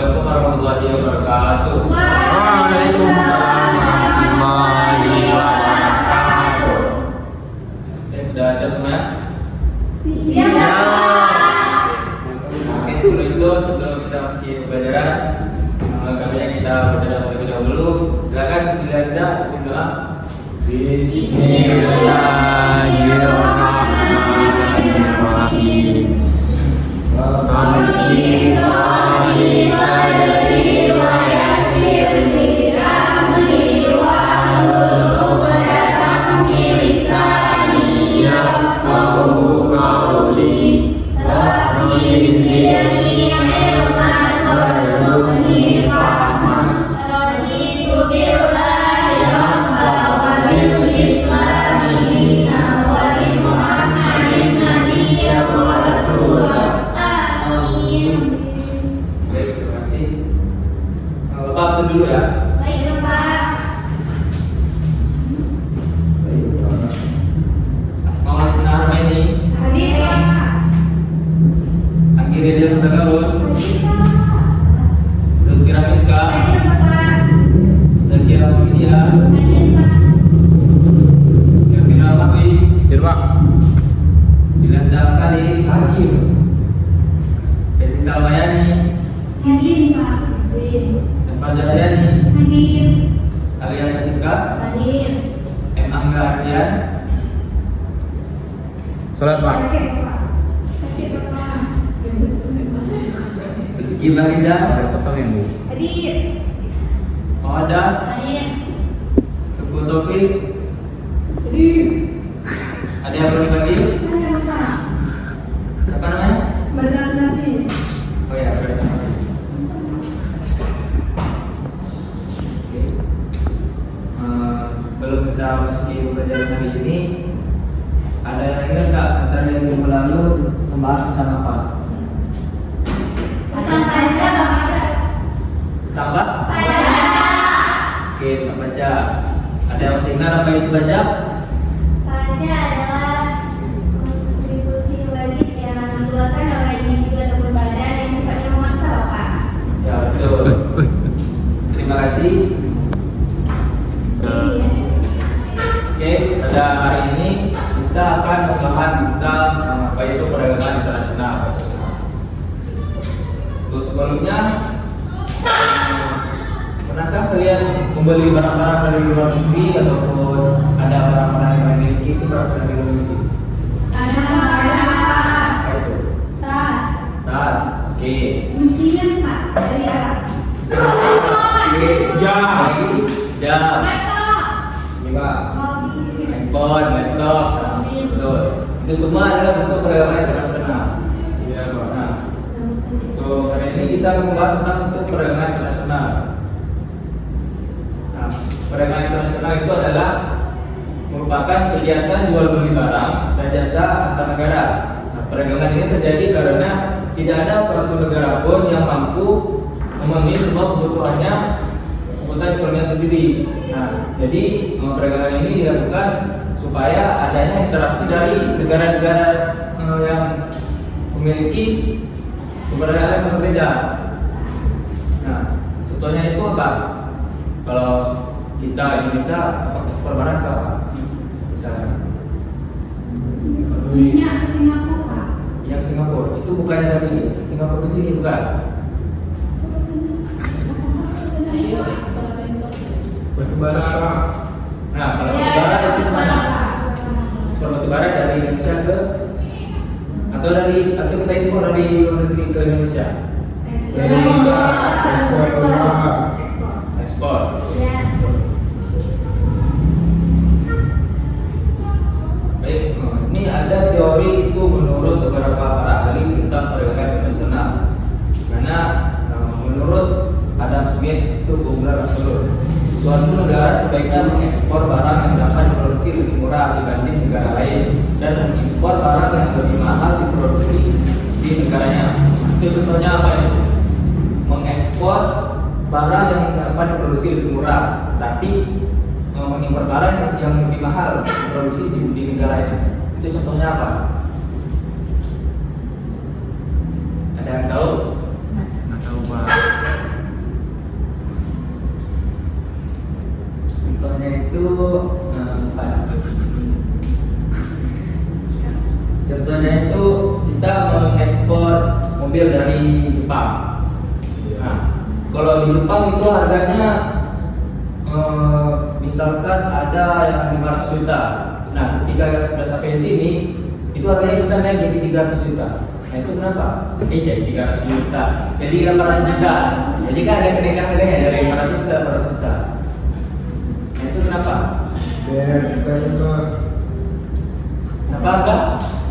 Assalamualaikum warahmatullahi wabarakatuh. Waalaikumsalam warahmatullahi wabarakatuh. Sudah siap semuanya? Siap. Oke, sebelum itu sebelum kita masuk pelajaran, kami kita baca terlebih dahulu. Silakan dilihat sebelum dalam. Bismillahirrahmanirrahim. Dulu ya. Baik, Pak. Asmaul husna ini Hadir, Pak. Angkiri dia Mutagawun, Zulkira Miska, Hadir, Bapak. Zakira Mulia, Hadir, Pak. Yakin Al-Masih, Pak. Dilas Dalkali, Hadir, Desi Salmayani, Hadir, Pak. Hadir. Fajar Yani, Hadir. Alia Sadika, Hadir. M. Angga Ardian, Salat, Pak. Hadir, Pak. Hadir, Bapak. Rizky Bariza, Ada potong yang Bu. Hadir. Mawada, Hadir. Teguh Taufik, Hadir. ada yang perlu dibagi? Saya, Pak. Siapa namanya? Badar Nafis. Oh ya, berarti. Sebelum kita masuki pelajaran hari ini, ada yang ingat nggak materi yang minggu lalu membahas tentang apa? Tentang pajak, Bapak. Tentang apa? Pajak. Oke, tentang pajak. Ada yang masih ingat apa itu pajak? Pajak adalah kontribusi wajib yang dikeluarkan oleh individu ataupun badan yang sifatnya memaksa, Bapak. Ya betul. Terima kasih. Iya. Oke, pada hari ini kita akan membahas tentang apa itu perdagangan internasional. Terus sebelumnya, pernahkah kalian membeli barang-barang dari luar negeri ataupun ada barang-barang yang dimiliki itu berasal dari luar negeri? Ada Apa itu? tas, Tas. Oke. kuncinya, Pak, dari Arab. Oke. Jam. Jam. Laptop, Ini Pak. mobil, Handphone, laptop. Betul. Itu semua adalah bentuk perdagangan internasional. Iya, Pak. Nah, untuk hari ini kita akan membahas tentang bentuk perdagangan internasional. Nah, perdagangan internasional itu adalah merupakan kegiatan jual beli barang dan jasa antar negara. Nah, perdagangan ini terjadi karena tidak ada suatu negara pun yang mampu memenuhi semua kebutuhan ekonominya sendiri. Nah, jadi perdagangan ini dilakukan supaya adanya interaksi dari negara-negara yang memiliki sumber daya yang berbeda. Nah, contohnya itu apa? Kalau kita Indonesia ekspor barang ke apa? Misalnya minyak ke Singapura, Pak. yang Singapura itu bukannya dari Singapura di sini bukan? Ayo, ekspor impor. Batubara, Pak. Nah, kalau batubara itu kemana? Ekspor batubara dari Indonesia ke atau kita impor dari luar negeri ke Indonesia? Ekspor, Pak. Ekspor. Ya. Baik, ini ada teori itu menurut beberapa para ahli tentang perdagangan internasional. Karena menurut Adam Smith itu keunggulan absolut. Suatu negara sebaiknya mengekspor barang yang dapat diproduksi lebih murah dibanding negara lain dan mengimpor barang yang lebih mahal diproduksi di negaranya. Itu contohnya apa ya? Mengekspor barang yang dapat diproduksi lebih murah, tapi mengimpor barang yang lebih mahal diproduksi di negara itu. Itu contohnya apa? Ada yang tahu? Nggak tahu, Pak. itu contohnya itu kita mengekspor mobil dari Jepang. Nah, kalau di Jepang itu harganya misalkan ada yang 500 juta. Nah, ketika udah sampai sini itu harganya bisa naik jadi 300 juta. Nah, itu kenapa? Jadi 300 juta. Jadi 800 juta. Jadi kan ada kenaikan harganya dari 500 ke 800 juta. Nah, itu kenapa? Biar cukainya Pak. Kenapa enggak?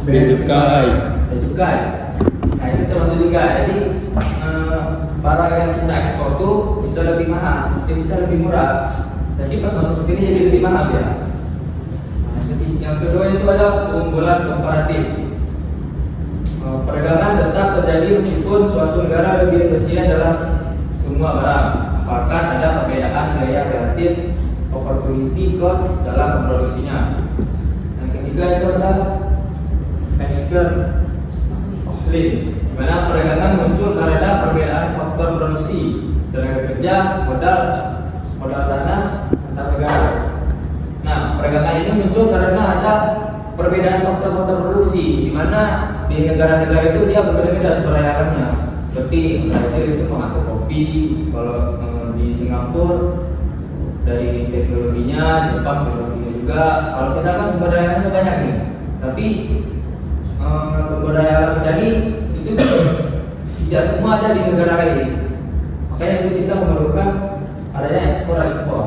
Biar cukai. Ada cukai. Nah, itu termasuk juga. Jadi barang yang kita ekspor tuh bisa lebih mahal, bisa lebih murah. Jadi pas masuk ke sini jadi lebih mahal ya. Nah, jadi yang kedua itu ada keunggulan komparatif. Perdagangan tetap terjadi meskipun suatu negara lebih efisien dalam semua barang, asalkan ada perbedaan gaya relatif opportunity cost dalam memproduksinya. Yang ketiga itu ada external offline, di mana perdagangan muncul karena perbedaan faktor produksi, tenaga kerja, modal tanah antar negara. Nah, perdagangan ini muncul karena ada perbedaan faktor produksi, di mana di negara-negara itu dia berbeda-beda sumber daya alamnya. Seperti Brazil itu menghasil kopi, kalau di Singapura dari teknologinya, Jepang teknologinya juga. Kalau kita kan sumber daya alamnya banyak nih, tapi sumber daya alam tadi itu tidak semua ada di negara lain. Makanya itu kita memerlukan adanya ekspor dan impor.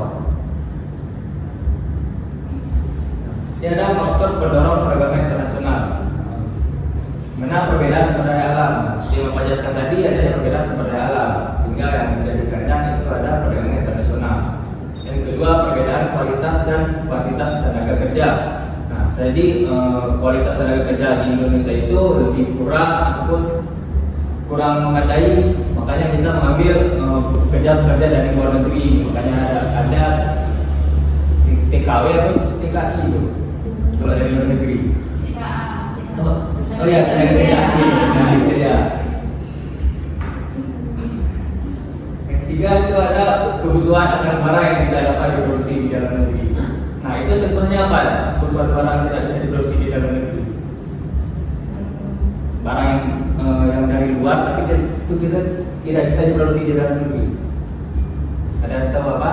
Ini ada faktor pendorong perdagangan internasional. Mana perbedaan sumber daya alam? Seperti yang Pak jelaskan tadi, adanya perbedaan sumber daya alam, sehingga yang menjadikannya itu ada perdagangan internasional. Yang kedua, perbedaan kualitas dan kuantitas tenaga kerja. Nah, jadi kualitas tenaga kerja di Indonesia itu lebih kurang ataupun kurang memadai, makanya kita mengambil pekerja-pekerja dari luar negeri. Makanya ada TKW atau TKI itu kalau dari luar negeri. Oh iya, ada kerja asing. Nah, itu ya. Yang ketiga itu ada kebutuhan akan barang yang tidak dapat diproduksi di dalam negeri. Nah, itu contohnya apa? Kebutuhan barang yang tidak bisa diproduksi di dalam negeri. Barang yang dari luar tapi itu kita tidak bisa diproduksi di dalam negeri. Ada yang tahu apa?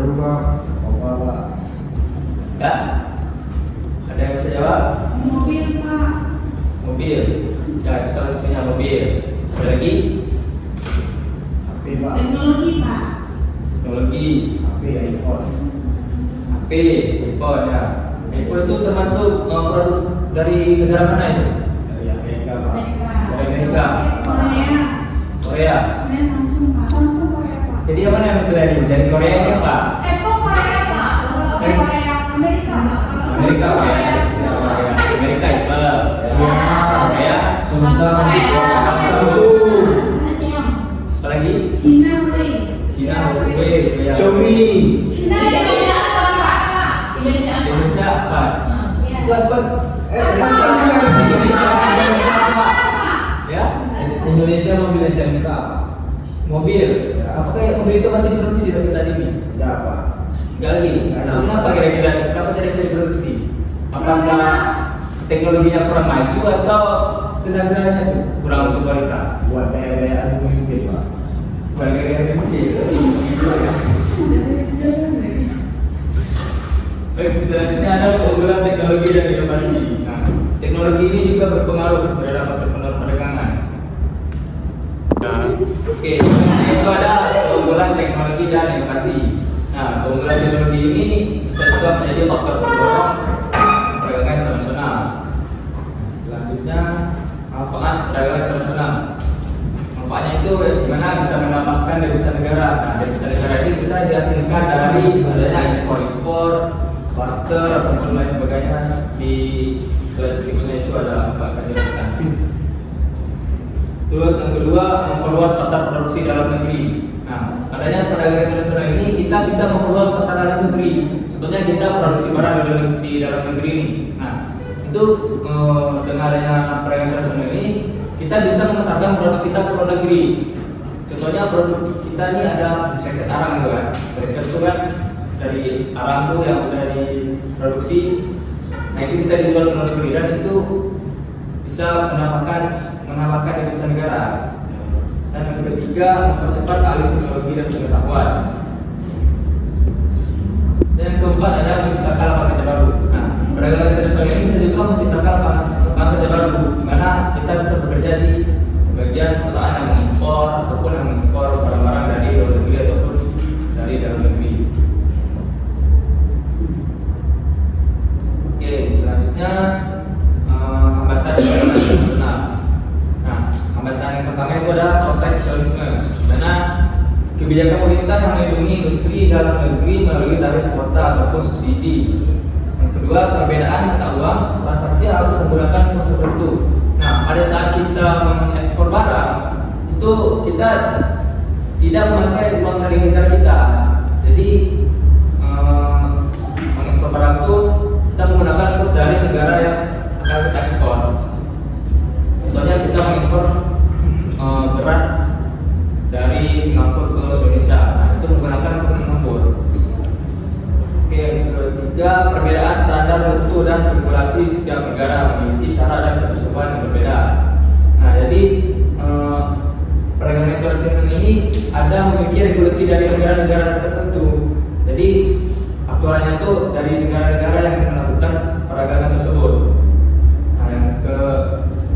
Rumah. Ya? Ada yang bisa jawab? Mobil Pak. Mobil. Ya, salah satunya mobil. Ada lagi? HP Pak. Teknologi Pak. Teknologi. HP iPhone. HP, iPhone ya. iPhone itu termasuk produk dari negara mana itu? Dari Amerika Pak. Dari Amerika. Korea. Korea. Korea Samsung Pak. Samsung Korea Pak. Jadi apa yang dari Korea siapa? Kok Korea Pak? Korea Amerika Pak? Amerika Pak ya. Amerika Iqbal. Korea. Samsung. Apa lagi? Cina Huawei. Cina, Huawei, ya. Xiaomi. Cina Indonesia apa Pak? Indonesia apa? Iya. Itu apa? Ya? Indonesia mobil SMK. Mobil. Apakah mobil itu masih diproduksi sampai saat ini? Ya Pak. Enggak lagi. Kenapa kira-kira kenapa tidak bisa diproduksi? Apakah teknologinya kurang maju atau tenaganya tuh kurang berkualitas? Buat gaya-gayaan pemimpin Pak. Bagi yang kecil. Baik, selanjutnya ada keunggulan teknologi dan inovasi. Nah, teknologi ini juga berpengaruh terhadap perdagangan. Nah, oke, itu ada keunggulan teknologi dan inovasi. Nah, keunggulan teknologi ini bisa juga menjadi faktor pendorong perdagangan internasional. Selanjutnya, manfaat perdagangan internasional. Manfaatnya itu gimana bisa menambahkan devisa negara. Nah, devisa negara ini bisa dihasilkan dari adanya ekspor impor, barter ataupun lain sebagainya. Di slide berikutnya itu ada Pak akan jelaskan. Terus yang kedua, memperluas pasar produksi dalam negeri. Nah, adanya perdagangan internasional ini kita bisa memperluas pasar dalam negeri. Contohnya kita produksi barang di dalam negeri ini. Nah, itu dengan adanya perdagangan internasional ini kita bisa memasarkan produk kita ke luar negeri. Contohnya produk kita ini ada jaket arang gitu kan. Jaket itu kan dari arang tuh yang udah diproduksi, nah itu bisa dijual ke luar negeri dan itu bisa menambahkan devisa negara. Dan yang ketiga, mempercepat alih teknologi dan pengetahuan. Dan yang keempat adalah menciptakan lapangan kerja baru. Nah, perdagangan internasional ini bisa juga menciptakan lapangan kerja baru, di mana kita bisa bekerja di bagian perusahaan yang mengimpor ataupun yang mengekspor barang-barang dari luar negeri ataupun dari dalam negeri. Oke, selanjutnya hambatan internasional. Nah, hambatan yang pertama itu adalah proteksionisme, karena kebijakan pemerintah yang melindungi industri dalam negeri melalui tarif kuota ataupun subsidi. Yang kedua, perbedaan mata uang transaksi harus menggunakan kurs tertentu. Nah, pada saat kita mengekspor barang itu kita tidak memakai uang dari negara kita. Jadi mengekspor barang itu kita menggunakan kurs dari negara yang akan kita ekspor. Contohnya kita mengekspor beras dari Singapura ke Indonesia. Nah, itu menggunakan kurs Singapura. Oke, yang ketiga, perbedaan standar mutu dan regulasi setiap negara memiliki syarat dan ketentuan yang berbeda. Nah, jadi perdagangan internasional ini ada memiliki regulasi dari negara-negara tertentu. Jadi aturannya itu dari negara-negara yang melakukan perdagangan tersebut. Nah, yang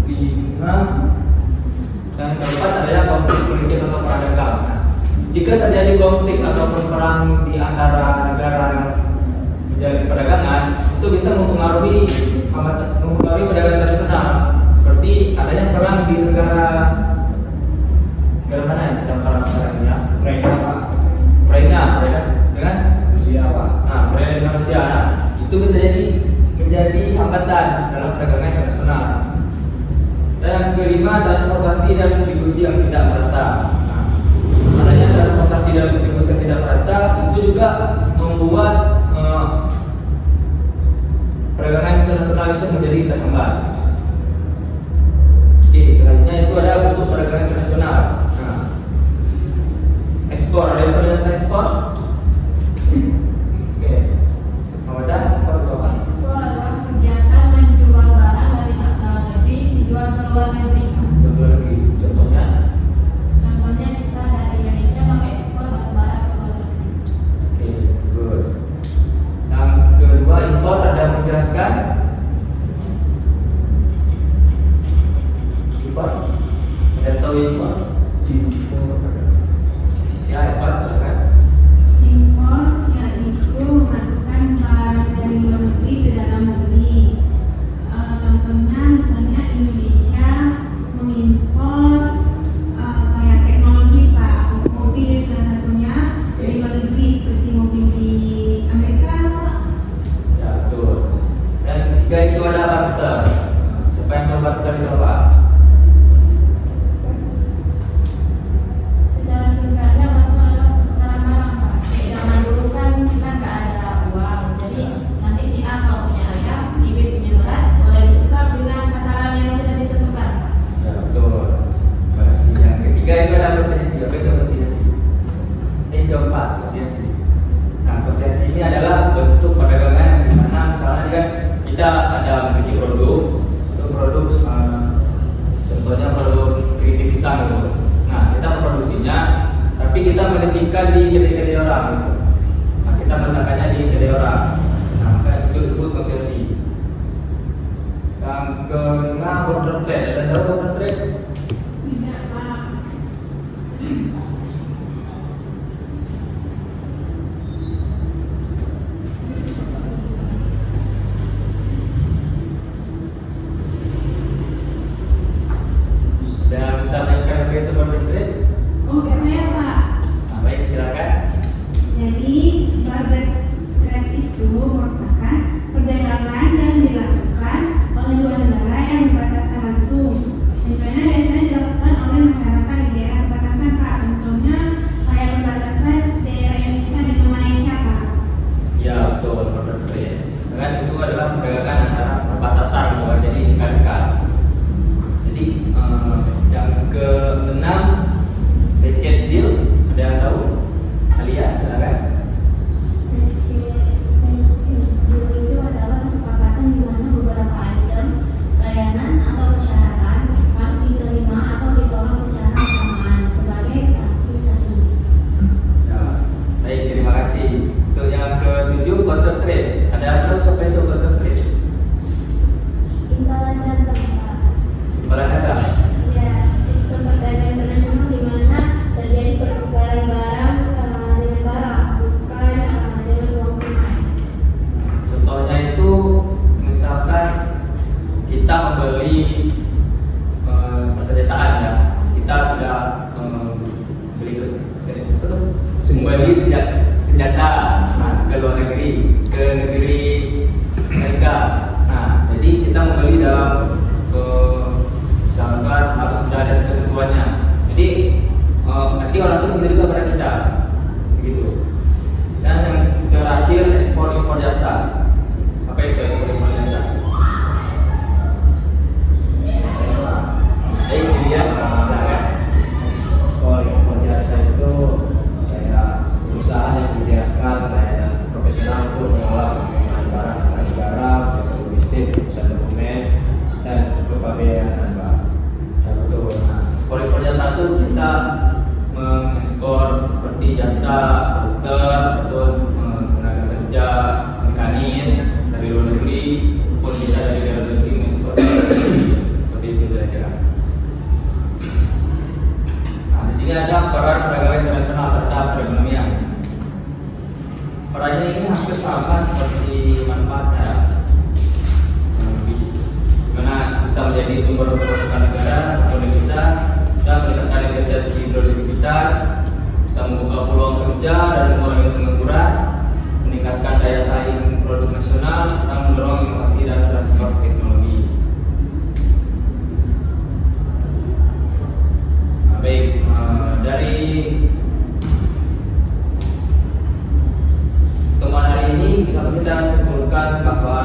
kelima dan yang keempat adalah konflik politik atau perang dagang. Nah, jika terjadi konflik ataupun perang di antara negara yang menjalin perdagangan, itu bisa mempengaruhi perdagangan internasional. Seperti adanya perang di negara mana yang sedang perang sekarang ini ya? Ukraina dengan Rusia Pak. Nah, Ukraina dengan Rusia. Nah, itu bisa menjadi hambatan dalam perdagangan internasional. Dan yang kelima, transportasi dan distribusi yang tidak merata. Nah, adanya transportasi dan distribusi yang tidak merata itu juga membuat perdagangan internasional itu menjadi terhambat. Oke, selanjutnya itu ada bentuk perdagangan internasional. Nah, ekspor, ada yang sudah ekspor? Oke, ada ekspor itu apa? Ekspor adalah kegiatan menjual barang dari dalam negeri dijual ke luar negeri. Luar negeri. Contohnya? Contohnya kita dari Indonesia mengekspor batu-bara ke luar negeri. Oke, bagus. Yang kedua, impor, ada menjelaskan? Impor. Ada tahu impor? Ya, impor silakan. Impor yaitu memasukkan barang dari luar negeri ke dalam negeri. Contohnya misalnya Indonesia mengimpor kayak teknologi Pak, mobil salah satunya dari luar negeri seperti mobil di Amerika Pak. Ya, betul. Dan ketiga itu ada barter. Siapa yang tahu barter itu apa? Secara singkatnya batu adalah pertukaran barang Pak. Kayak zaman dulu kan kita nggak ada uang, jadi nanti si A kalau punya ayam, si B punya beras, boleh ditukar dengan takaran yang sudah ditentukan. Ya, betul. Terima kasih. Yang ketiga itu ada konsesiasi. Apa itu konsesiasi? Yang keempat, konsesiasi. Nah, konsesiasi ini adalah bentuk perdagangan yang dimana misalnya kan kita ada memiliki produk, itu produk contohnya produk keripik pisang gitu. Nah, kita memproduksinya, tapi kita menitipkan di kedai-kedai orang gitu. Nah, kita meletakkannya di kedai orang. Nah, maka itu disebut konsesiasi. Yang kelima, border trade. Ada tahu border trade? Tidak Pak. Dan bisa menjelaskan apa itu border trade? Oh, saya Pak. Nah, baik, silakan. Jadi, border trade itu merupakan perdagangan yang dilakukan oleh dua negara yang berbatasan langsung. Di mana membeli senjata ke luar negeri, ke negeri Amerika. Nah, jadi kita membeli dalam misalkan harus sudah ada ketentuannya. Jadi nanti orang itu membeli kepada kita, begitu. Dan yang terakhir ekspor impor jasa. Apa itu ekspor impor jasa? Jadi dia Ekspor impor jasa itu kayak perusahaan yang menyediakan layanan profesional untuk mengelola penerimaan barang negara, logistik, urusan dokumen, dan kepabeanan barang. Ya betul. Nah, ekspor impor jasa itu kita mengekspor seperti jasa dokter atau tenaga kerja mekanis dari luar negeri, maupun kita dari dalam negeri mengekspor seperti itu kira-kira. Nah, di sini ada peran perdagangan internasional terhadap perekonomian. Perannya ini hampir sama seperti manfaatnya. Dimana bisa menjadi sumber pemasukan negara atau devisa, dan meningkatkan efisiensi produktivitas, bisa membuka peluang kerja dan mengurangi pengangguran, meningkatkan daya saing produk nasional, serta mendorong inovasi dan transfer teknologi. Nah, baik, dari temuan hari ini kita simpulkan bahwa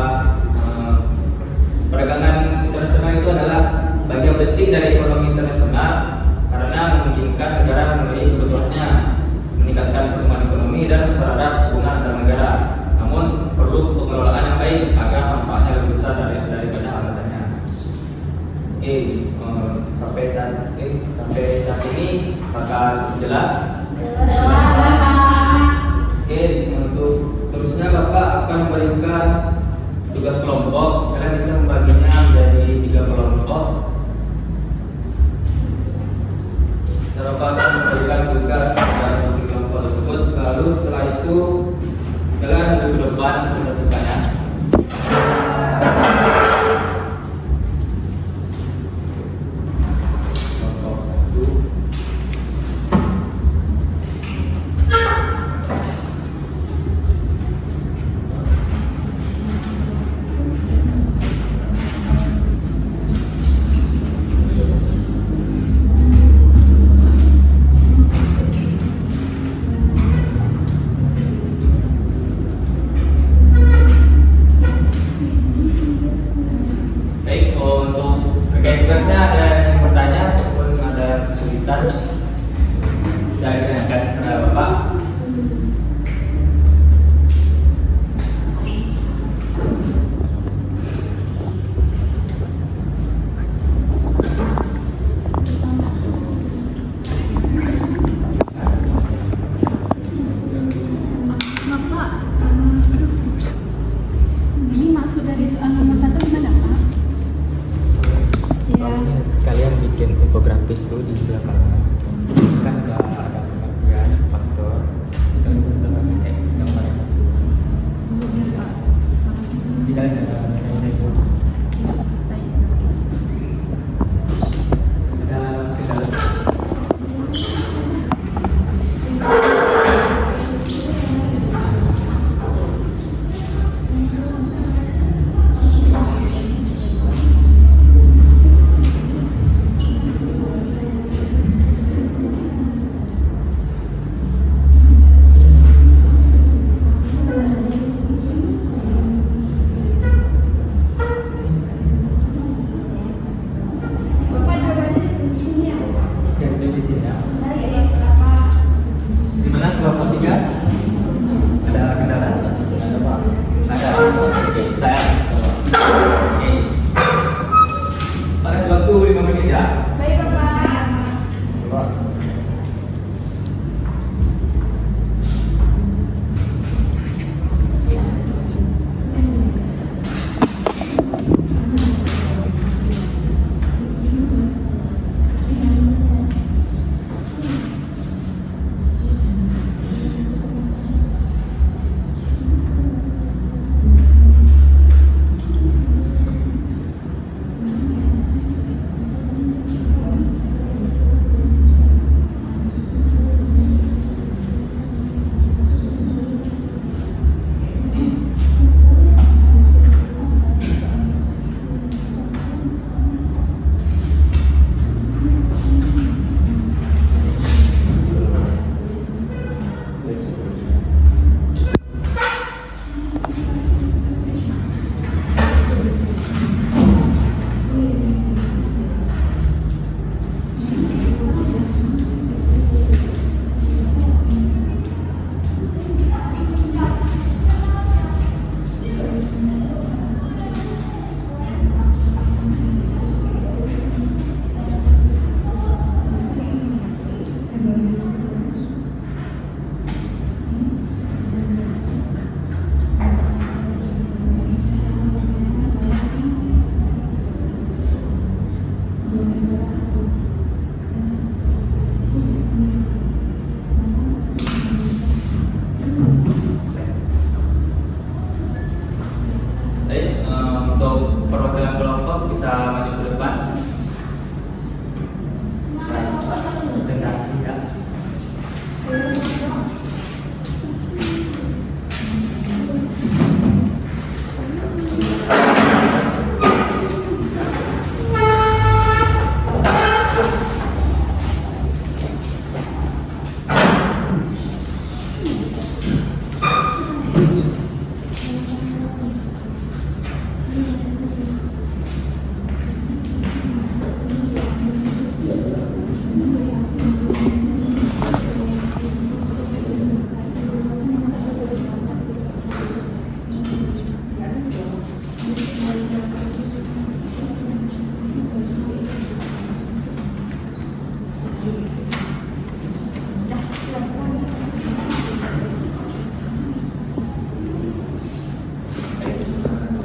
perdagangan internasional itu adalah bagian penting dari ekonomi internasional karena memungkinkan negara memenuhi kebutuhannya, meningkatkan pertumbuhan ekonomi dan mempererat hubungan antar negara. Namun perlu pengelolaan yang baik agar manfaatnya lebih besar daripada hambatannya. Sampai saat ini bakal jelas. Untuk seterusnya Bapak akan memberikan tugas kelompok. Kalian bisa membaginya menjadi 3 kelompok. Bapak akan memberikan tugas pada masing kelompok tersebut. Lalu setelah itu kalian duduk ke depan suka-sukanya. Kelompok 1.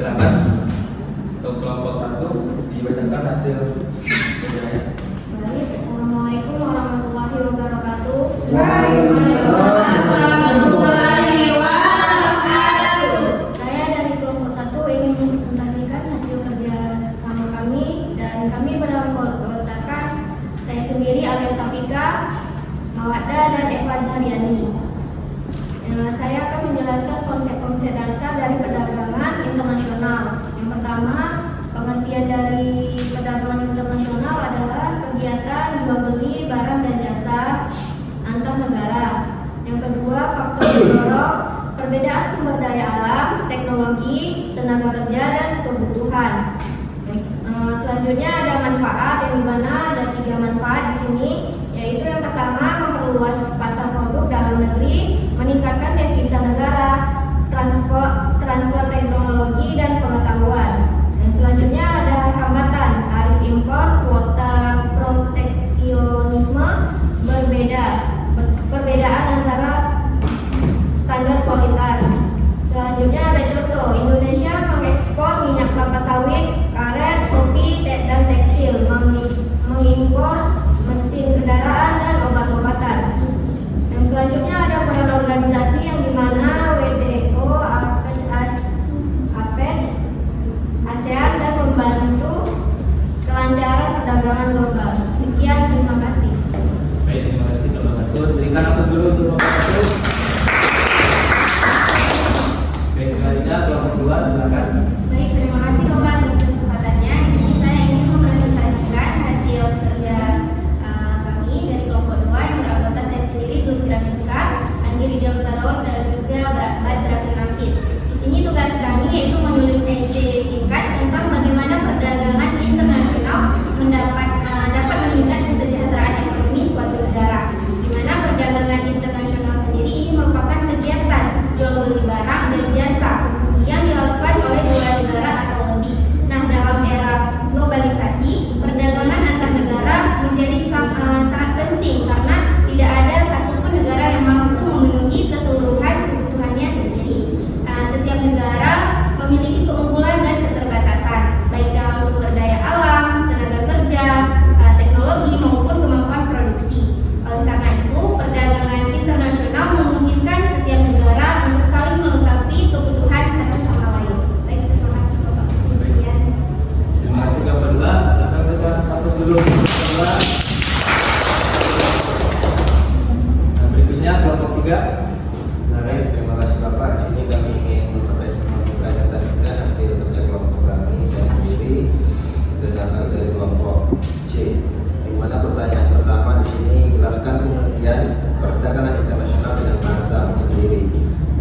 Silakan untuk kelompok 1 dibacakan hasil penilaian. Baik, Assalamualaikum warahmatullahi wabarakatuh. Waalaikumsalam warahmatullahi wabarakatuh. Saya dari kelompok 1 ingin mempresentasikan hasil kerja sama kami dan kami beranggotakan saya sendiri alias Safika, Mawada dan Eva Zaryani. Saya akan menjelaskan konsep-konsep dasar dari perdagangan internasional. Yang pertama, pengertian dari perdagangan internasional adalah kegiatan jual beli barang dan jasa antar negara. Yang kedua, faktor pendorong perbedaan sumber daya alam, teknologi, tenaga kerja dan kebutuhan. Selanjutnya ada manfaat, yang dimana ada 3 manfaat di sini, yaitu yang pertama memperluas pasar produk dalam negeri, meningkatkan devisa negara, transfer teknologi dan pengetahuan. Dan selanjutnya ada hambatan, tarif impor, kuota proteksionisme, perbedaan antara standar kualitas. Selanjutnya ada contoh, Indonesia mengekspor minyak kelapa sawit, karet, kopi, dan tekstil, mengimpor mesin kendaraan dan obat-obatan. Yang selanjutnya ada peran organisasi yang dimana WTO, APEC, ASEAN dan membantu kelancaran perdagangan global. Sekian, terima kasih. Baik, terima kasih kelompok 1. Berikan aplaus dulu untuk kelompok 1. Baik, selanjutnya kelompok 2, silakan. Baik, terima kasih Bapak atas kesempatannya. Di sini saya ingin mempresentasikan hasil kerja kami dari kelompok 2 yang beranggota saya sendiri Zulfira Miska, Anggi Ridha Mutalaur dan juga Badra Nafis. Di sini tugas kami yaitu menulis essay singkat tentang bagaimana perdagangan internasional dapat meningkatkan kesejahteraan ekonomi suatu negara. Di mana perdagangan internasional sendiri ini merupakan kegiatan jual beli barang dan jasa yang dilakukan oleh 2 negara atau lebih. Nah, dalam era globalisasi, perdagangan antar negara menjadi sangat penting karena tidak ada satupun negara yang mampu memenuhi keseluruhan kebutuhannya sendiri. Setiap negara memiliki keunggulan dan keterbatasan, baik dalam sumber daya alam, tenaga kerja, teknologi maupun kemampuan produksi. Oleh karena itu, perdagangan internasional memungkinkan setiap negara untuk saling melengkapi kebutuhan satu sama lain. Baik, terima kasih Bapak. Sekian. Terima kasih kelompok 2. Silakan berikan aplaus dulu untuk kelompok 2. Nah, berikutnya kelompok 3. Baik, terima kasih Bapak. Di sini kami ingin mempresentasikan hasil kerja kelompok kami saya sendiri berdasarkan dari kelompok C. Di mana pertanyaan pertama di sini jelaskan pengertian perdagangan internasional dengan bahasa sendiri.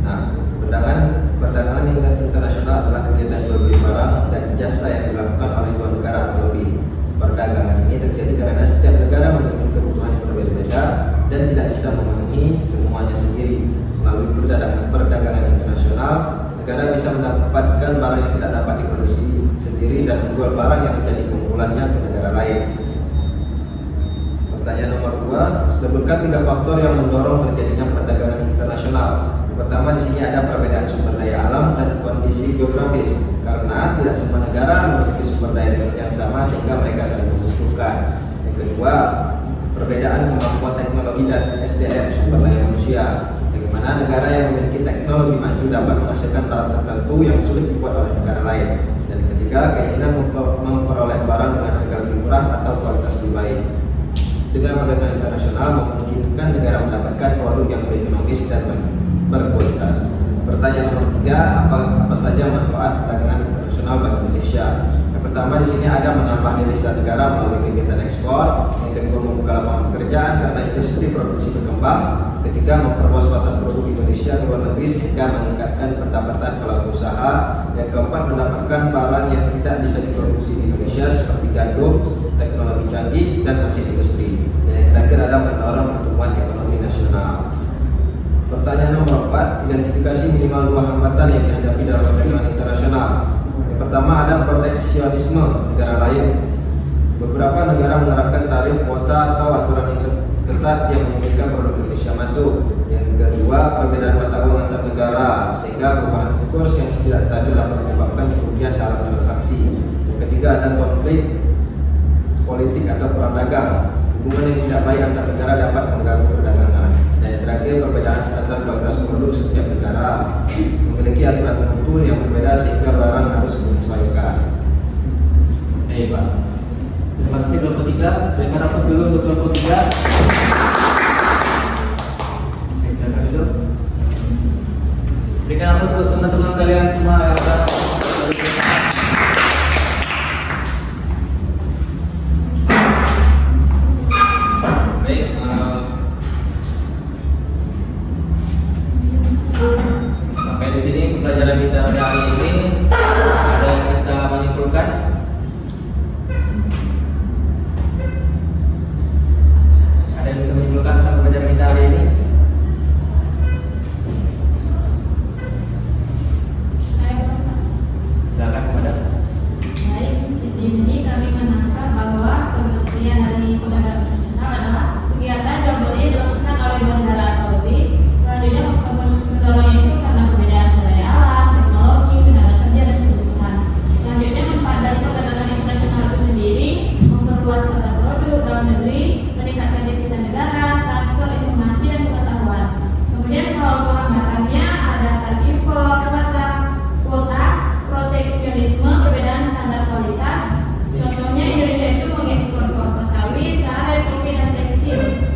Nah, perdagangan internasional adalah kegiatan jual beli barang dan jasa yang dilakukan oleh 2 negara atau lebih. Perdagangan ini terjadi karena setiap negara memiliki kebutuhan yang berbeda-beda dan tidak bisa memenuhi semuanya sendiri. Melalui perdagangan internasional, negara bisa mendapatkan barang yang tidak dapat diproduksi sendiri dan menjual barang yang menjadi keunggulannya ke negara lain. Pertanyaan nomor 2, sebutkan 3 faktor yang mendorong terjadinya perdagangan internasional. Yang pertama di sini ada perbedaan sumber daya alam dan kondisi geografis, karena tidak semua negara memiliki sumber daya yang sama sehingga mereka saling membutuhkan. Yang kedua, perbedaan kemampuan teknologi dan SDM sumber daya manusia, bagaimana negara yang memiliki teknologi maju dapat menghasilkan barang tertentu yang sulit dibuat oleh negara lain. Dan ketiga, keinginan memperoleh barang dengan harga lebih murah atau kualitas lebih baik. Dengan perdagangan internasional memungkinkan negara mendapatkan produk yang lebih ekonomis dan berkualitas. Pertanyaan nomor 3, apa saja manfaat perdagangan internasional bagi Indonesia? Yang pertama di sini ada menambah devisa negara melalui kegiatan ekspor. Yang kedua membuka lapangan pekerjaan karena industri produksi berkembang. Ketiga memperluas pasar produk Indonesia ke luar negeri sehingga meningkatkan pendapatan pelaku usaha. Yang keempat mendapatkan barang yang tidak bisa diproduksi di Indonesia seperti gandum, teknologi canggih dan mesin industri. Dan yang terakhir ada mendorong pertumbuhan ekonomi nasional. Pertanyaan nomor 4, identifikasi minimal 2 hambatan yang dihadapi dalam perdagangan internasional. Yang pertama ada proteksionisme negara lain. Beberapa negara menerapkan tarif, kuota atau aturan yang ketat yang menyulitkan produk Indonesia masuk. Yang kedua, perbedaan mata uang antar negara sehingga perubahan kurs yang tidak stabil dapat menyebabkan kerugian dalam transaksi. Yang ketiga ada konflik politik atau perang dagang. Hubungan yang tidak baik antar negara dapat mengganggu perdagangan. Dan yang terakhir, perbedaan standar kualitas produk setiap negara memiliki aturan mutu yang berbeda sehingga barang harus menyesuaikan. Baik Pak. Terima kasih kelompok 3. Berikan aplaus dulu untuk kelompok 3. Silakan dulu. Berikan aplaus untuk teman-teman kalian semua yang sudah baik. Sampai di sini pembelajaran kita pada hari ini. Ada yang bisa menyimpulkan? Ada yang bisa menyimpulkan tentang pembelajaran kita hari ini? Silakan kepada. Baik, di sini kami menangkap bahwa pengertian dari perdagangan internasional adalah kegiatan jual beli dilakukan oleh dua negara atau lebih. Selanjutnya mendorongnya itu karena perbedaan sumber daya alam, teknologi, tenaga kerja dan kebutuhan. Selanjutnya manfaat dari perdagangan internasional itu sendiri memperluas pasar produk dalam negeri, meningkatkan devisa negara, transfer informasi dan pengetahuan. Kemudian kalau hambatannya ada tarif impor, kuota, proteksionisme, perbedaan standar kualitas. Contohnya Indonesia itu mengekspor kelapa sawit, karet, kopi dan tekstil.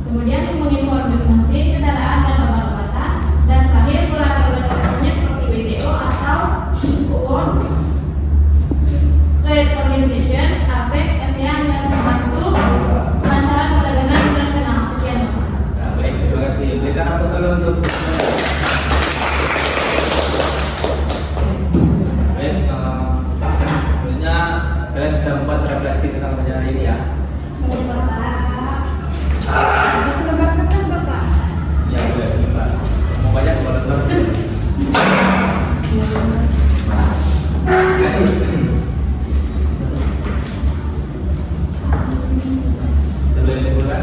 Kemudian mengimpor mesin, kendaraan dan obat-obatan. Dan terakhir pelaku organisasinya seperti WTO atau World Trade Organization, APEC, ASEAN dan membantu kelancaran perdagangan internasional. Sekian. Nah, baik, terima kasih. Berikan aplaus dulu untuk baik. Tentunya kalian bisa membuat refleksi tentang pembelajaran hari ini ya. Bisa lebar kertas Bapak? Ya boleh sebentar. Mau banyak boleh teman. Boleh dimulai.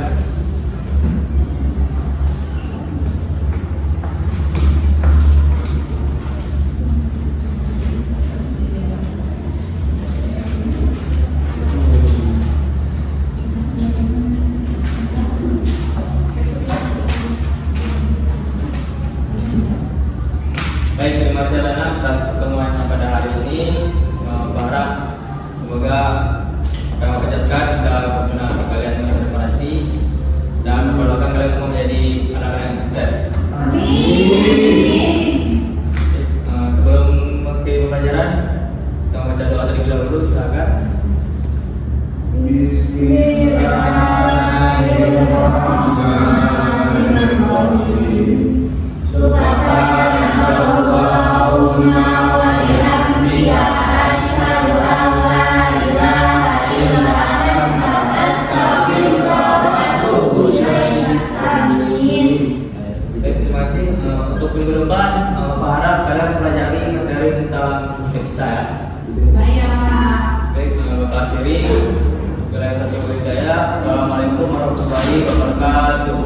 Baik, terima kasih Lana atas pertemuan pada hari ini. Berharap semoga apa yang kerjakan bisa berguna untuk kalian yang bermanfaat dan mendoakan kalian semua menjadi anak-anak yang sukses. Sebelum mengakhiri pembelajaran, kita membaca doa terlebih dahulu. Silakan. Bismillahirrahmanirrahim. Subhanallahumma wa bihamdika asyhadu an la ilaha illa anta astaghfiruka wa atubu ilaik. Amin. Baik, terima kasih. Untuk minggu depan, Bapak harap kalian mempelajari materi tentang devisa ya. Baik ya Pak. Baik, Bapak akhiri. Assalamualaikum warahmatullahi wabarakatuh.